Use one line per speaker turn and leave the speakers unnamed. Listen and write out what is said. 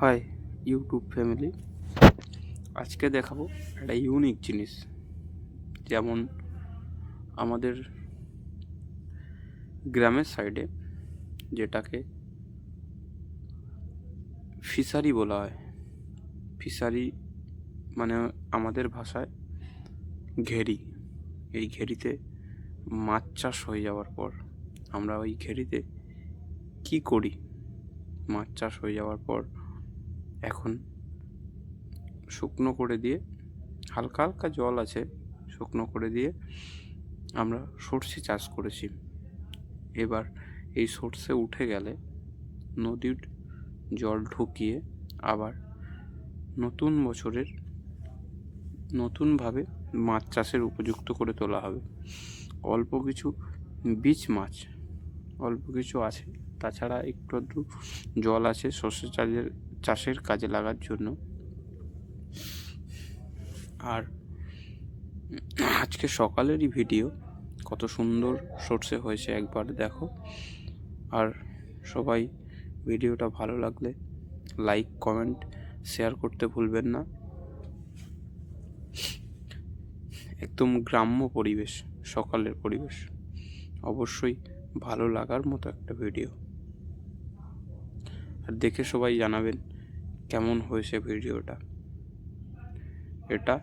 High YouTube family, আজকে দেখাবো একটা ইউনিক জিনিস। যেমন আমাদের গ্রামের সাইডে যেটাকে ফিশারি বলা হয়। ফিশারি মানে আমাদের ভাষায় ঘেরি। এই ঘেরিতে মাছ চাষ হয়ে যাওয়ার পর আমরা ওই ঘেরিতে কি করি? মাছ চাষ হয়ে যাওয়ার পর এখন শুকনো করে দিয়ে, হালকা হালকা জল আছে, শুকনো করে দিয়ে আমরা সর্ষে চাষ করেছি। এবার এই সর্ষে উঠে গেলে নদীর জল ঢুকিয়ে আবার নতুন বছরের নতুনভাবে মাছ চাষের উপযুক্ত করে তোলা হবে। অল্প কিছু বীজ মাছ অল্প কিছু আছে, তাছাড়া একটু আধটু জল আছে সর্ষে চাষের কাজে লাগার জন্য। আর আজকে সকালেরই ভিডিও, কত সুন্দর সর্ষে হয়েছে একবার দেখো। আর সবাই ভিডিওটা ভালো লাগলে লাইক, কমেন্ট, শেয়ার করতে ভুলবেন না। একদম গ্রাম্য পরিবেশ, সকালের পরিবেশ, অবশ্যই ভালো লাগার মতো একটা ভিডিও। আর দেখে সবাই জানাবেন কেমন হয়েছে ভিডিওটা। এটা